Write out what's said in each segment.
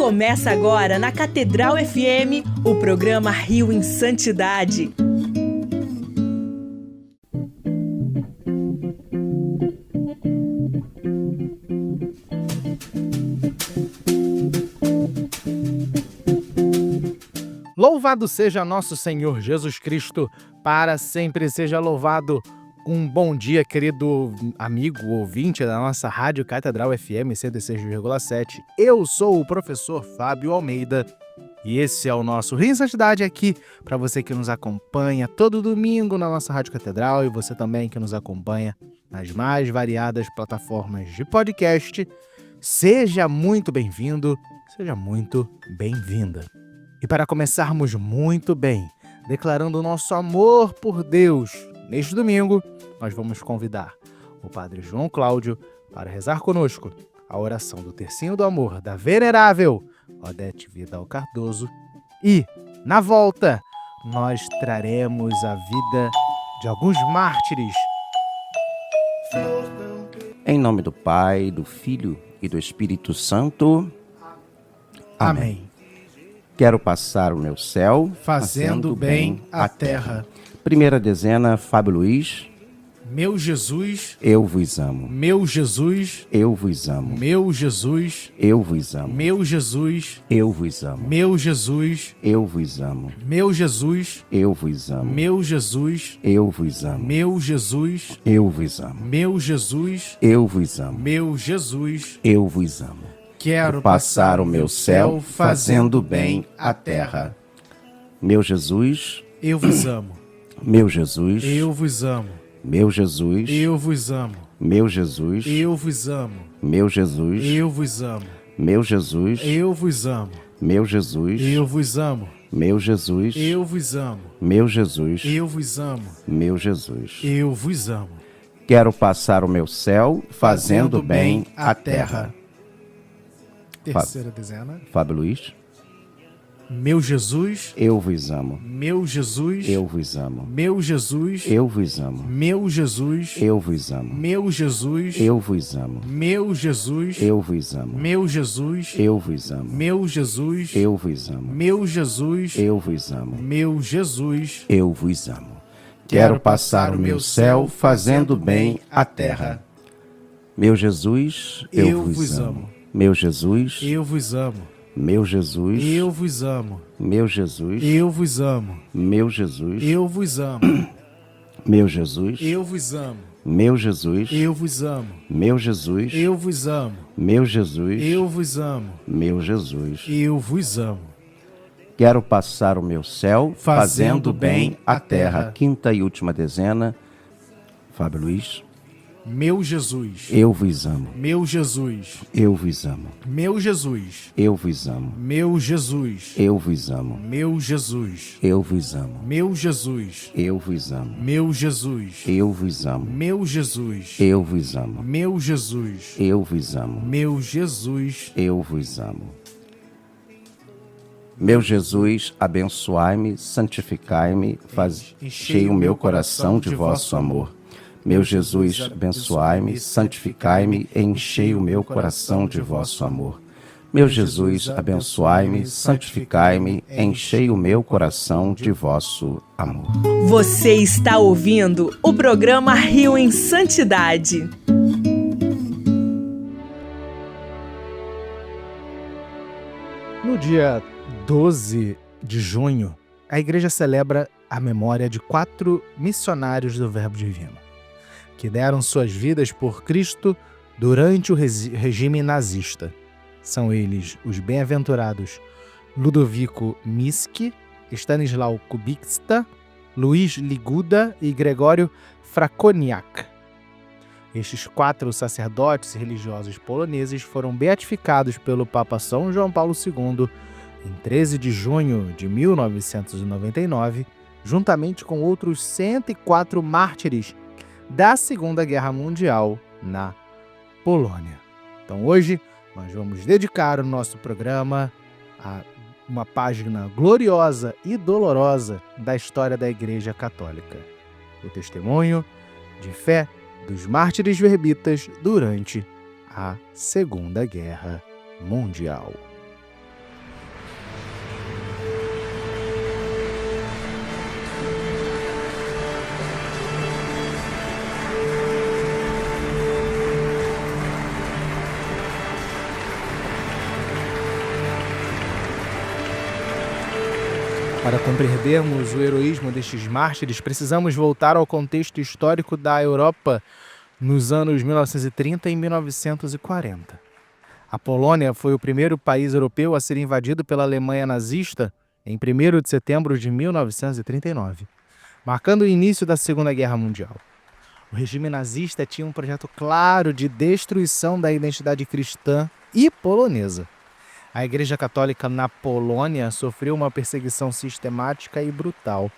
Começa agora na Catedral FM, o programa Rio em Santidade. Louvado seja nosso Senhor Jesus Cristo, para sempre seja louvado. Um bom dia, querido amigo ouvinte da nossa Rádio Catedral FM 106,7. Eu sou o professor Fábio Almeida e esse é o nosso Rio em Santidade aqui para você que nos acompanha todo domingo na nossa Rádio Catedral e você também que nos acompanha nas mais variadas plataformas de podcast. Seja muito bem-vindo, seja muito bem-vinda. E para começarmos muito bem, declarando o nosso amor por Deus, neste domingo, nós vamos convidar o Padre João Cláudio para rezar conosco a oração do Tercinho do Amor da Venerável Odete Vidal Cardoso. E, na volta, nós traremos a vida de alguns mártires. Em nome do Pai, do Filho e do Espírito Santo. Amém. Quero passar o meu céu Fazendo bem à terra. Primeira dezena, Fábio Luiz. Meu Jesus, eu vos amo. Meu Jesus, eu vos amo. Meu Jesus, eu vos amo. Meu Jesus, eu vos amo. Meu Jesus, eu vos amo. Meu Jesus, eu vos amo. Meu Jesus, eu vos amo. Meu Jesus, eu vos amo. Meu Jesus, eu vos amo. Meu Jesus, eu vos amo. Quero passar o meu céu fazendo bem à terra. Meu Jesus, eu vos amo. Meu Jesus, eu vos amo. Meu Jesus, eu vos amo. Meu Jesus, eu vos amo. Meu Jesus, eu vos amo. Meu Jesus, eu vos amo. Meu Jesus, eu vos amo. Meu Jesus, eu vos amo. Meu Jesus, eu vos amo. Meu Jesus, eu vos amo. Quero passar o meu céu fazendo bem à terra. Terceira dezena. Fábio Luiz. Meu Jesus, eu vos amo. Meu Jesus, eu vos amo. Meu Jesus, eu vos amo. Meu Jesus, eu vos amo. Meu Jesus, eu vos amo. Meu Jesus, eu vos amo. Meu Jesus, eu vos amo. Meu Jesus, eu vos amo. Meu Jesus, eu vos amo. Meu Jesus, eu vos amo. Quero passar o meu céu fazendo bem à terra. Meu Jesus, eu vos amo. Meu Jesus, eu vos amo. Meu Jesus, eu vos amo. Meu Jesus, eu vos amo. Meu Jesus, eu vos amo. Meu Jesus, eu vos amo. Meu Jesus, eu vos amo. Meu Jesus, eu vos amo. Meu Jesus, eu vos amo. Meu Jesus, eu vos amo. Quero passar o meu céu fazendo bem à terra. Quinta e última dezena, Fábio Luiz. Meu Jesus, eu vos amo. Meu Jesus, eu vos amo. Meu Jesus, eu vos amo. Meu Jesus, eu vos amo. Meu Jesus, eu vos amo. Meu Jesus, eu vos amo. Meu Jesus, eu vos amo. Meu Jesus, eu vos amo. Meu Jesus, eu vos amo. Meu Jesus, eu vos amo. Meu Jesus, abençoai-me, santificai-me, enchei o meu coração de vosso amor. Meu Jesus, abençoai-me, santificai-me, enchei o meu coração de vosso amor. Meu Jesus, abençoai-me, santificai-me, enchei o meu coração de vosso amor. Você está ouvindo o programa Rio em Santidade. No dia 12 de junho, a Igreja celebra a memória de 4 missionários do Verbo Divino, que deram suas vidas por Cristo durante o regime nazista. São eles os bem-aventurados Ludovico Miski, Stanislau Kubicka, Luiz Liguda e Gregório Fraconiak. Estes 4 sacerdotes religiosos poloneses foram beatificados pelo Papa São João Paulo II em 13 de junho de 1999, juntamente com outros 104 mártires da Segunda Guerra Mundial na Polônia. Então hoje nós vamos dedicar o nosso programa a uma página gloriosa e dolorosa da história da Igreja Católica. O testemunho de fé dos mártires verbitas durante a Segunda Guerra Mundial. Para compreendermos o heroísmo destes mártires, precisamos voltar ao contexto histórico da Europa nos anos 1930 e 1940. A Polônia foi o primeiro país europeu a ser invadido pela Alemanha nazista em 1º de setembro de 1939, marcando o início da Segunda Guerra Mundial. O regime nazista tinha um projeto claro de destruição da identidade cristã e polonesa. A Igreja Católica na Polônia sofreu uma perseguição sistemática e brutal.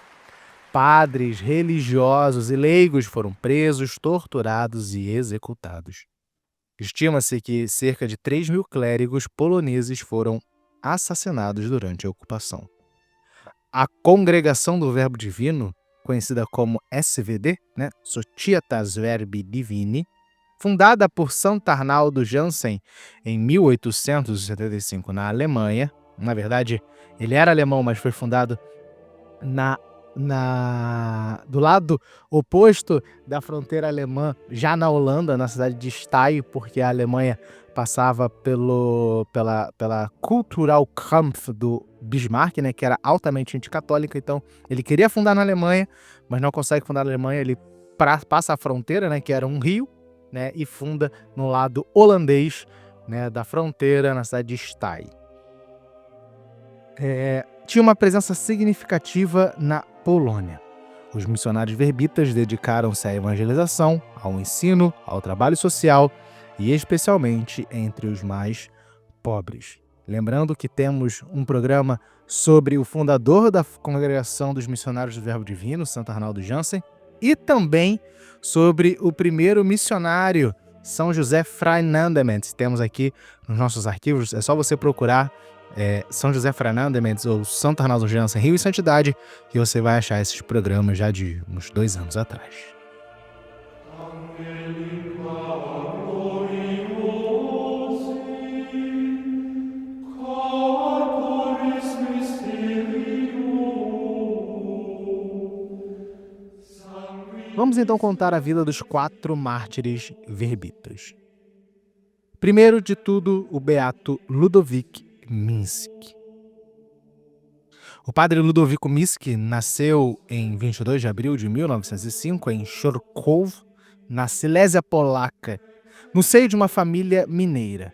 Padres, religiosos e leigos foram presos, torturados e executados. Estima-se que cerca de 3.000 clérigos poloneses foram assassinados durante a ocupação. A Congregação do Verbo Divino, conhecida como SVD, Societas Verbi Divini, fundada por Santo Arnaldo Jansen em 1875 na Alemanha. Na verdade, ele era alemão, mas foi fundado do lado oposto da fronteira alemã, já na Holanda, na cidade de Steyr, porque a Alemanha passava pela Cultural Kampf do Bismarck, que era altamente anticatólica. Então ele queria fundar na Alemanha, mas não consegue fundar na Alemanha. Ele passa a fronteira, que era um rio, e funda no lado holandês, da fronteira, na cidade de Steyr. Tinha uma presença significativa na Polônia. Os missionários verbitas dedicaram-se à evangelização, ao ensino, ao trabalho social e especialmente entre os mais pobres. Lembrando que temos um programa sobre o fundador da Congregação dos Missionários do Verbo Divino, Santo Arnaldo Jansen, e também sobre o primeiro missionário, São José Fernandes. Temos aqui nos nossos arquivos, é só você procurar São José Fernandes ou Santo Arnaldo Jansen, Rio e Santidade, que você vai achar esses programas já de uns 2 anos atrás. Vamos então contar a vida dos 4 mártires verbitas. Primeiro de tudo, o beato Ludowik Minsk. O padre Ludovico Minsk nasceu em 22 de abril de 1905 em Chorków, na Silésia Polaca, no seio de uma família mineira.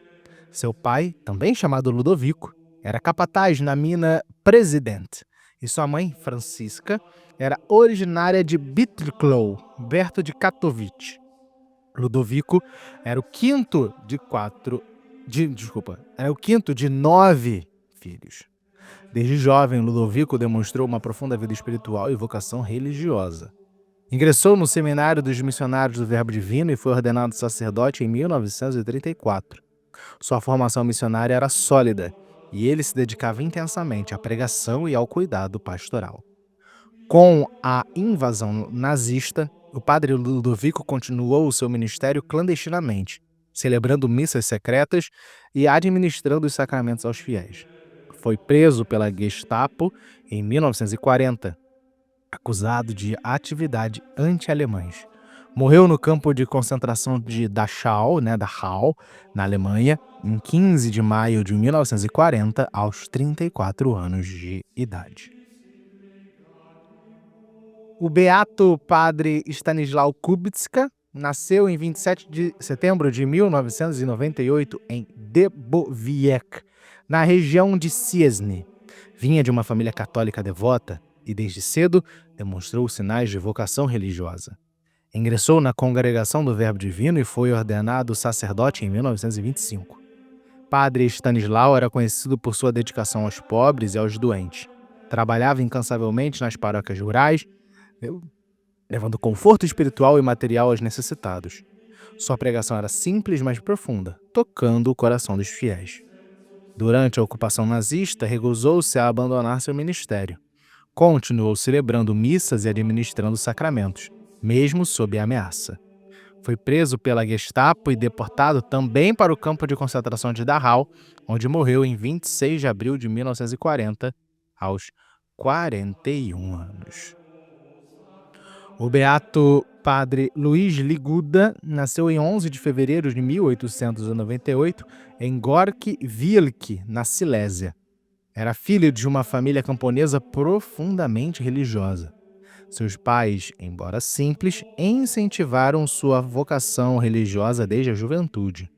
Seu pai, também chamado Ludovico, era capataz na mina Presidente, e sua mãe, Francisca, era originária de Bydgoszcz, perto de Katowice. Ludovico era o quinto de 9 filhos. Desde jovem, Ludovico demonstrou uma profunda vida espiritual e vocação religiosa. Ingressou no Seminário dos Missionários do Verbo Divino e foi ordenado sacerdote em 1934. Sua formação missionária era sólida e ele se dedicava intensamente à pregação e ao cuidado pastoral. Com a invasão nazista, o padre Ludovico continuou o seu ministério clandestinamente, celebrando missas secretas e administrando os sacramentos aos fiéis. Foi preso pela Gestapo em 1940, acusado de atividade anti-alemães. Morreu no campo de concentração de Dachau, na Alemanha, em 15 de maio de 1940, aos 34 anos de idade. O beato padre Stanisław Kubicka nasceu em 27 de setembro de 1998 em Dębowiec, na região de Cieszyn. Vinha de uma família católica devota e, desde cedo, demonstrou sinais de vocação religiosa. Ingressou na Congregação do Verbo Divino e foi ordenado sacerdote em 1925. Padre Stanisław era conhecido por sua dedicação aos pobres e aos doentes. Trabalhava incansavelmente nas paróquias rurais, levando conforto espiritual e material aos necessitados. Sua pregação era simples, mas profunda, tocando o coração dos fiéis. Durante a ocupação nazista, recusou-se a abandonar seu ministério. Continuou celebrando missas e administrando sacramentos, mesmo sob ameaça. Foi preso pela Gestapo e deportado também para o campo de concentração de Dachau, onde morreu em 26 de abril de 1940, aos 41 anos. O beato padre Luiz Liguda nasceu em 11 de fevereiro de 1898 em Gorki Wielki, na Silésia. Era filho de uma família camponesa profundamente religiosa. Seus pais, embora simples, incentivaram sua vocação religiosa desde a juventude.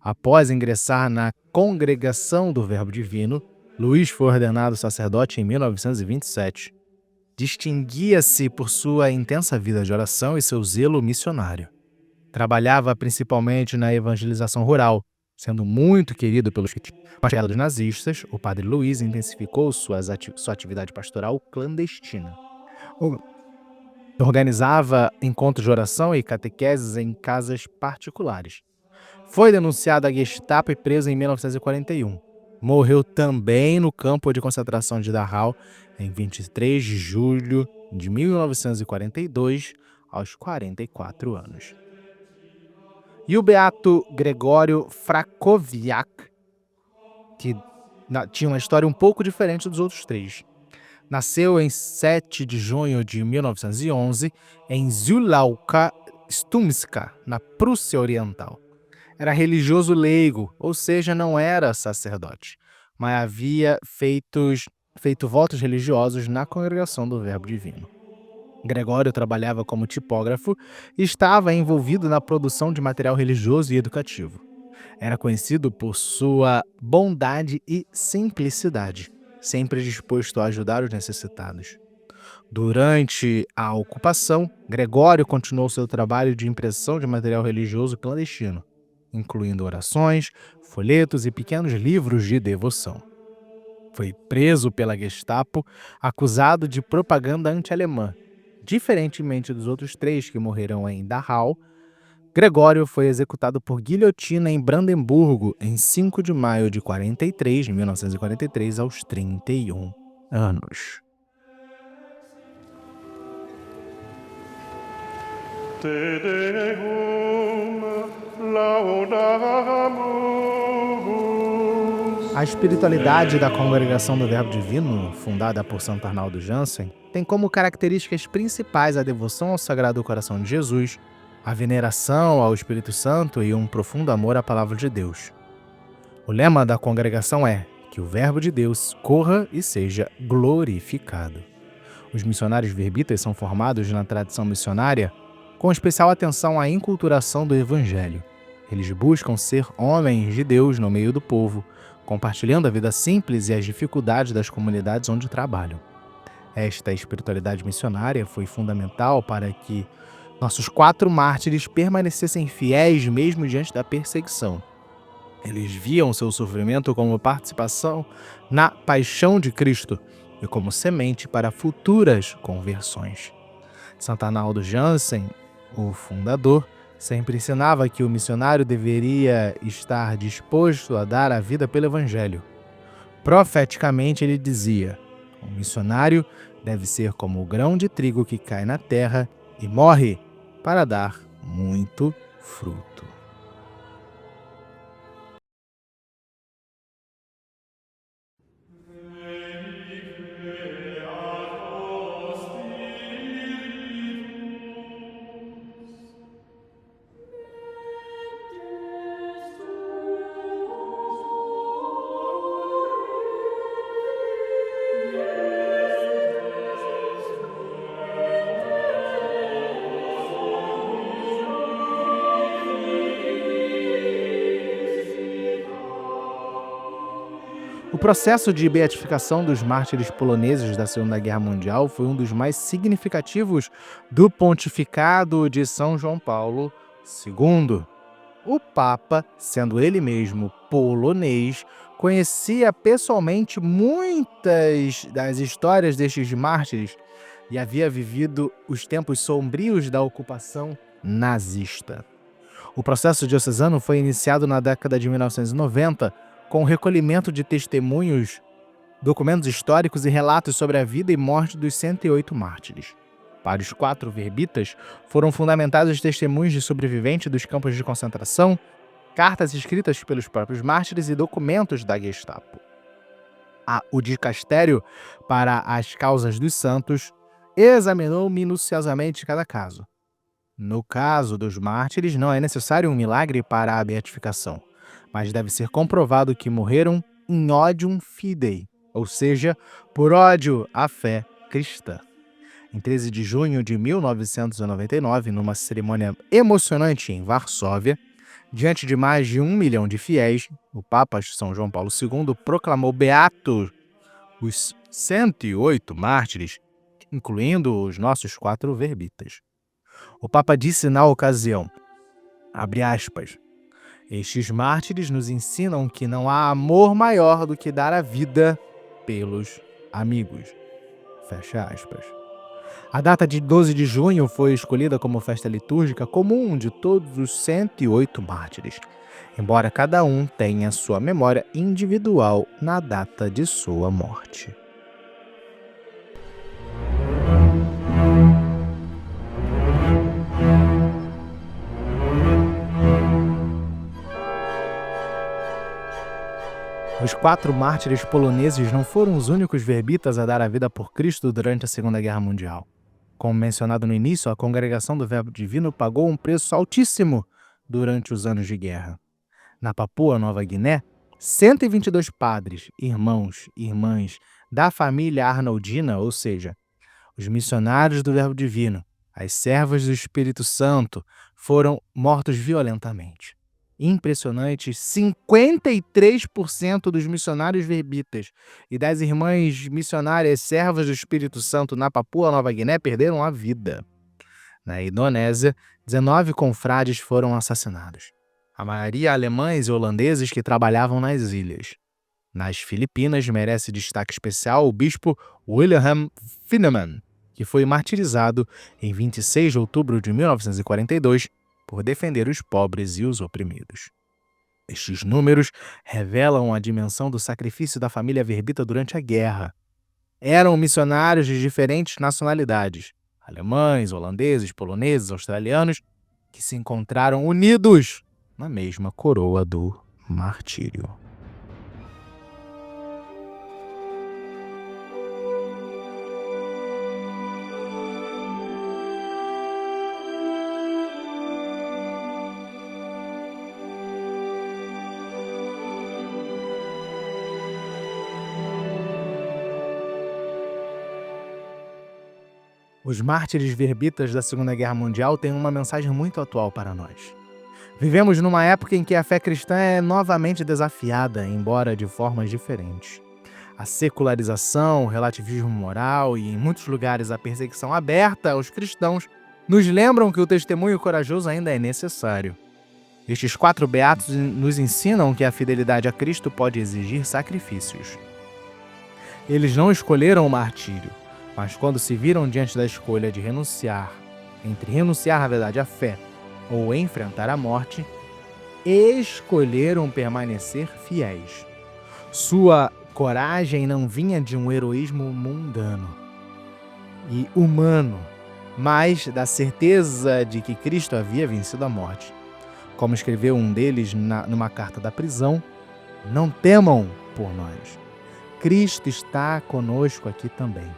Após ingressar na Congregação do Verbo Divino, Luís foi ordenado sacerdote em 1927. Distinguia-se por sua intensa vida de oração e seu zelo missionário. Trabalhava principalmente na evangelização rural, sendo muito querido pelos com dos nazistas. O padre Luís intensificou sua atividade pastoral clandestina. Organizava encontros de oração e catequeses em casas particulares. Foi denunciado à Gestapo e preso em 1941. Morreu também no campo de concentração de Dachau em 23 de julho de 1942, aos 44 anos. E o beato Gregório Frakowiak, que tinha uma história um pouco diferente dos outros três. Nasceu em 7 de junho de 1911 em Zulauka Stumska, na Prússia Oriental. Era religioso leigo, ou seja, não era sacerdote, mas havia feito votos religiosos na Congregação do Verbo Divino. Gregório trabalhava como tipógrafo e estava envolvido na produção de material religioso e educativo. Era conhecido por sua bondade e simplicidade, sempre disposto a ajudar os necessitados. Durante a ocupação, Gregório continuou seu trabalho de impressão de material religioso clandestino, incluindo orações, folhetos e pequenos livros de devoção. Foi preso pela Gestapo, acusado de propaganda anti-alemã. Diferentemente dos outros três que morreram em Dachau, Gregório foi executado por guilhotina em Brandemburgo em 5 de maio de 1943, aos 31 anos. Te Deum laudamus. A espiritualidade da Congregação do Verbo Divino, fundada por Santo Arnaldo Jansen, tem como características principais a devoção ao Sagrado Coração de Jesus, a veneração ao Espírito Santo e um profundo amor à Palavra de Deus. O lema da congregação é que o Verbo de Deus corra e seja glorificado. Os missionários verbitas são formados na tradição missionária com especial atenção à inculturação do Evangelho. Eles buscam ser homens de Deus no meio do povo, compartilhando a vida simples e as dificuldades das comunidades onde trabalham. Esta espiritualidade missionária foi fundamental para que nossos 4 mártires permanecessem fiéis mesmo diante da perseguição. Eles viam seu sofrimento como participação na paixão de Cristo e como semente para futuras conversões. Santo Arnaldo Jansen, o fundador, sempre ensinava que o missionário deveria estar disposto a dar a vida pelo Evangelho. Profeticamente ele dizia: o missionário deve ser como o grão de trigo que cai na terra e morre para dar muito fruto. O processo de beatificação dos mártires poloneses da Segunda Guerra Mundial foi um dos mais significativos do pontificado de São João Paulo II. O Papa, sendo ele mesmo polonês, conhecia pessoalmente muitas das histórias destes mártires e havia vivido os tempos sombrios da ocupação nazista. O processo diocesano foi iniciado na década de 1990, com o recolhimento de testemunhos, documentos históricos e relatos sobre a vida e morte dos 108 mártires. Para os 4 verbitas, foram fundamentados os testemunhos de sobreviventes dos campos de concentração, cartas escritas pelos próprios mártires e documentos da Gestapo. O dicastério para as causas dos santos examinou minuciosamente cada caso. No caso dos mártires, não é necessário um milagre para a beatificação, mas deve ser comprovado que morreram in odium fidei, ou seja, por ódio à fé cristã. Em 13 de junho de 1999, numa cerimônia emocionante em Varsóvia, diante de mais de 1 milhão de fiéis, o Papa São João Paulo II proclamou beatos os 108 mártires, incluindo os nossos 4 verbitas. O Papa disse na ocasião, abre aspas, estes mártires nos ensinam que não há amor maior do que dar a vida pelos amigos. Fecha aspas. A data de 12 de junho foi escolhida como festa litúrgica comum de todos os 108 mártires, embora cada um tenha sua memória individual na data de sua morte. Os 4 mártires poloneses não foram os únicos verbitas a dar a vida por Cristo durante a Segunda Guerra Mundial. Como mencionado no início, a Congregação do Verbo Divino pagou um preço altíssimo durante os anos de guerra. Na Papua Nova Guiné, 122 padres, irmãos e irmãs da família arnoldina, ou seja, os missionários do Verbo Divino, as servas do Espírito Santo, foram mortos violentamente. Impressionantes, 53% dos missionários verbitas e das irmãs missionárias servas do Espírito Santo na Papua Nova Guiné perderam a vida. Na Indonésia, 19 confrades foram assassinados. A maioria alemães e holandeses que trabalhavam nas ilhas. Nas Filipinas, merece destaque especial o bispo Wilhelm Finneman, que foi martirizado em 26 de outubro de 1942 por defender os pobres e os oprimidos. Estes números revelam a dimensão do sacrifício da família verbita durante a guerra. Eram missionários de diferentes nacionalidades, alemães, holandeses, poloneses, australianos, que se encontraram unidos na mesma coroa do martírio. Os mártires verbitas da Segunda Guerra Mundial têm uma mensagem muito atual para nós. Vivemos numa época em que a fé cristã é novamente desafiada, embora de formas diferentes. A secularização, o relativismo moral e, em muitos lugares, a perseguição aberta aos cristãos nos lembram que o testemunho corajoso ainda é necessário. Estes 4 beatos nos ensinam que a fidelidade a Cristo pode exigir sacrifícios. Eles não escolheram o martírio, mas quando se viram diante da escolha de renunciar, na verdade, à fé ou enfrentar a morte, escolheram permanecer fiéis. Sua coragem não vinha de um heroísmo mundano e humano, mas da certeza de que Cristo havia vencido a morte. Como escreveu um deles numa carta da prisão, não temam por nós. Cristo está conosco aqui também.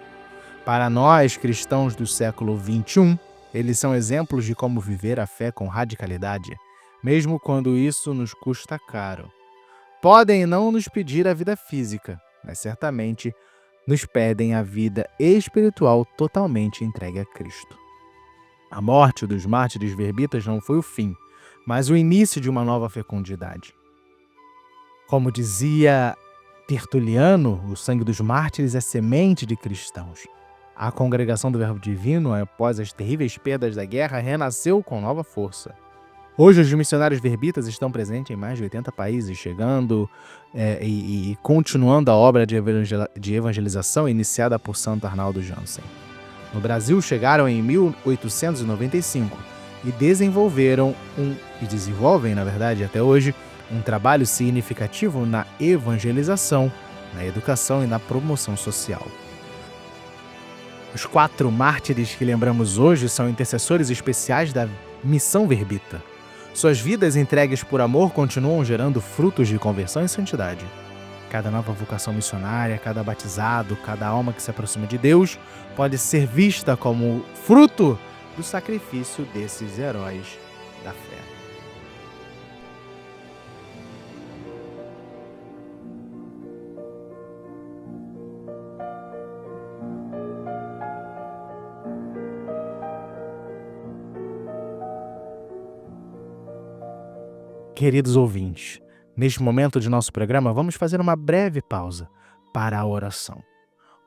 Para nós, cristãos do século XXI, eles são exemplos de como viver a fé com radicalidade, mesmo quando isso nos custa caro. Podem não nos pedir a vida física, mas certamente nos pedem a vida espiritual totalmente entregue a Cristo. A morte dos mártires verbitas não foi o fim, mas o início de uma nova fecundidade. Como dizia Tertuliano, o sangue dos mártires é semente de cristãos. A Congregação do Verbo Divino, após as terríveis perdas da guerra, renasceu com nova força. Hoje, os missionários verbitas estão presentes em mais de 80 países, chegando e continuando a obra de evangelização iniciada por Santo Arnaldo Jansen. No Brasil, chegaram em 1895 e desenvolvem, na verdade, até hoje, um trabalho significativo na evangelização, na educação e na promoção social. Os 4 mártires que lembramos hoje são intercessores especiais da missão verbita. Suas vidas entregues por amor continuam gerando frutos de conversão e santidade. Cada nova vocação missionária, cada batizado, cada alma que se aproxima de Deus pode ser vista como fruto do sacrifício desses heróis da fé. Queridos ouvintes, neste momento de nosso programa, vamos fazer uma breve pausa para a oração.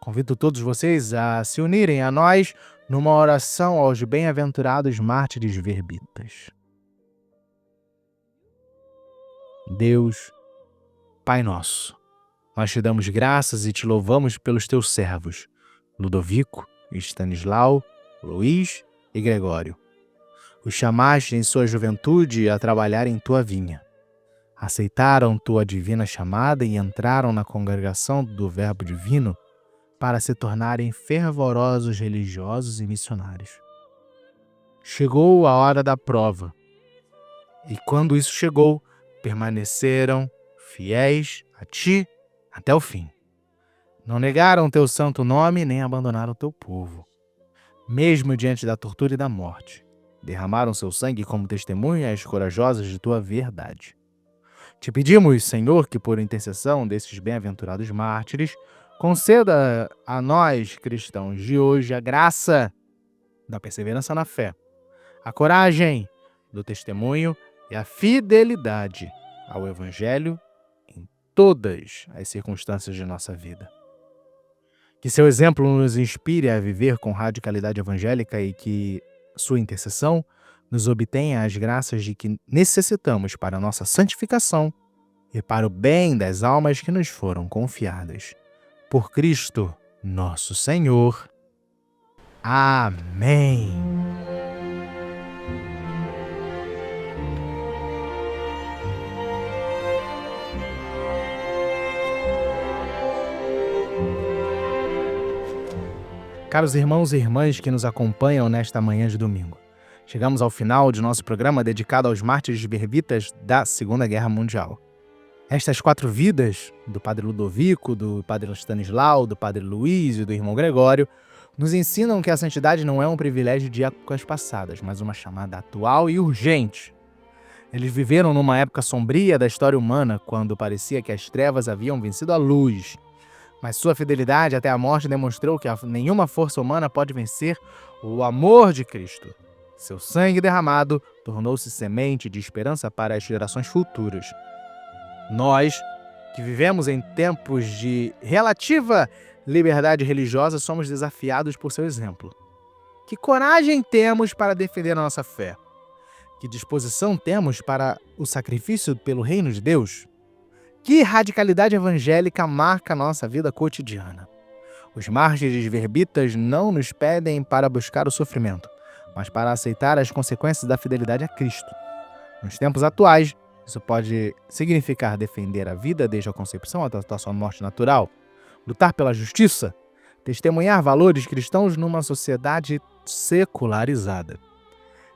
Convido todos vocês a se unirem a nós numa oração aos bem-aventurados mártires verbitas. Deus, Pai nosso, nós te damos graças e te louvamos pelos teus servos, Ludovico, Stanislau, Luiz e Gregório. Os chamaste em sua juventude a trabalhar em tua vinha. Aceitaram tua divina chamada e entraram na congregação do Verbo Divino para se tornarem fervorosos religiosos e missionários. Chegou a hora da prova, e quando isso chegou, permaneceram fiéis a ti até o fim. Não negaram teu santo nome nem abandonaram teu povo. Mesmo diante da tortura e da morte, derramaram seu sangue como testemunhas corajosas de tua verdade. Te pedimos, Senhor, que por intercessão desses bem-aventurados mártires, conceda a nós, cristãos de hoje, a graça da perseverança na fé, a coragem do testemunho e a fidelidade ao Evangelho em todas as circunstâncias de nossa vida. Que seu exemplo nos inspire a viver com radicalidade evangélica e que sua intercessão nos obtenha as graças de que necessitamos para a nossa santificação e para o bem das almas que nos foram confiadas. Por Cristo, nosso Senhor. Amém. Caros irmãos e irmãs que nos acompanham nesta manhã de domingo, chegamos ao final de nosso programa dedicado aos mártires verbitas da Segunda Guerra Mundial. Estas 4 vidas, do Padre Ludovico, do Padre Stanislau, do Padre Luiz e do irmão Gregório, nos ensinam que a santidade não é um privilégio de épocas passadas, mas uma chamada atual e urgente. Eles viveram numa época sombria da história humana, quando parecia que as trevas haviam vencido a luz. Mas sua fidelidade até a morte demonstrou que nenhuma força humana pode vencer o amor de Cristo. Seu sangue derramado tornou-se semente de esperança para as gerações futuras. Nós, que vivemos em tempos de relativa liberdade religiosa, somos desafiados por seu exemplo. Que coragem temos para defender a nossa fé? Que disposição temos para o sacrifício pelo reino de Deus? Que radicalidade evangélica marca a nossa vida cotidiana? Os mártires verbitas não nos pedem para buscar o sofrimento, mas para aceitar as consequências da fidelidade a Cristo. Nos tempos atuais, isso pode significar defender a vida desde a concepção até a sua morte natural, lutar pela justiça, testemunhar valores cristãos numa sociedade secularizada.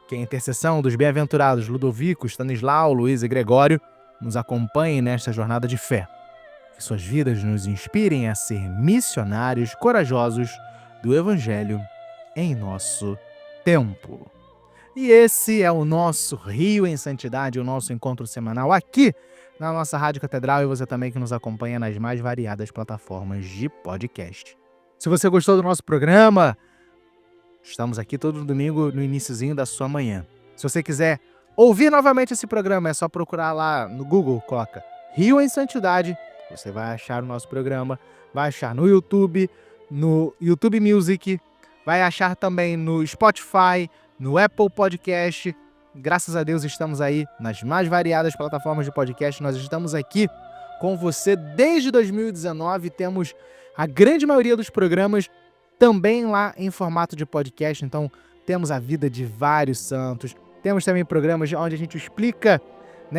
Que a intercessão dos bem-aventurados Ludovico, Stanislau, Luiz e Gregório nos acompanhem nesta jornada de fé. Que suas vidas nos inspirem a ser missionários corajosos do Evangelho em nosso tempo. E esse é o nosso Rio em Santidade, o nosso encontro semanal aqui na nossa Rádio Catedral e você também que nos acompanha nas mais variadas plataformas de podcast. Se você gostou do nosso programa, estamos aqui todo domingo no iniciozinho da sua manhã. Se você quiser ouvir novamente esse programa, é só procurar lá no Google, coloca Rio em Santidade, você vai achar o nosso programa, vai achar no YouTube Music, vai achar também no Spotify, no Apple Podcast. Graças a Deus estamos aí nas mais variadas plataformas de podcast, nós estamos aqui com você desde 2019, temos a grande maioria dos programas também lá em formato de podcast, então temos a vida de vários santos, temos também programas onde a gente explica,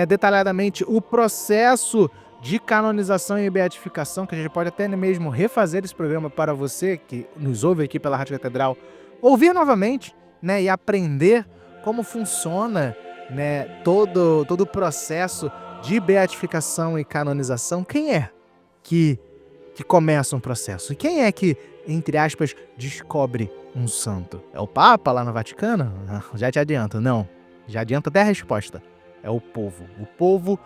detalhadamente o processo de canonização e beatificação, que a gente pode até mesmo refazer esse programa para você que nos ouve aqui pela Rádio Catedral, ouvir novamente, e aprender como funciona, todo o processo de beatificação e canonização. Quem é que começa um processo? E quem é que, entre aspas, descobre um santo? É o Papa lá no Vaticano? Já te adianto, não. Já adianta até a resposta. É o povo. O povo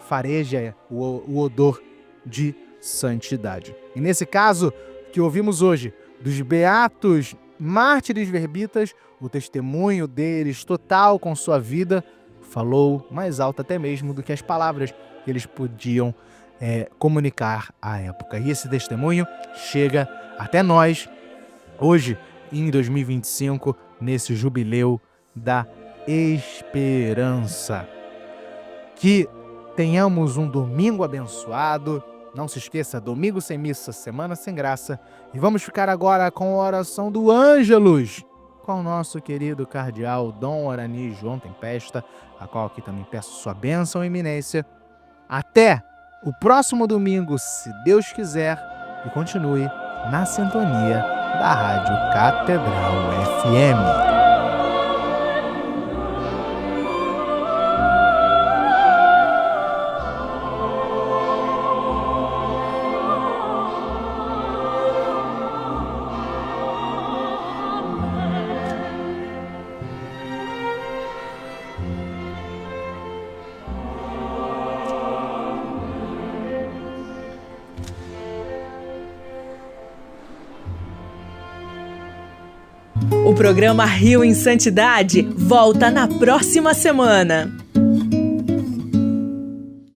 fareja o odor de santidade. E nesse caso que ouvimos hoje, dos beatos mártires verbitas, o testemunho deles total com sua vida falou mais alto até mesmo do que as palavras que eles podiam comunicar à época. E esse testemunho chega até nós hoje, em 2025, nesse jubileu da esperança. Que tenhamos um domingo abençoado. Não se esqueça, domingo sem missa, semana sem graça. E vamos ficar agora com a oração do Ângelus, com o nosso querido cardeal Dom Orani João Tempesta, a qual aqui também peço sua bênção e eminência. Até o próximo domingo, se Deus quiser, e continue na sintonia da Rádio Catedral FM. O programa Rio em Santidade volta na próxima semana.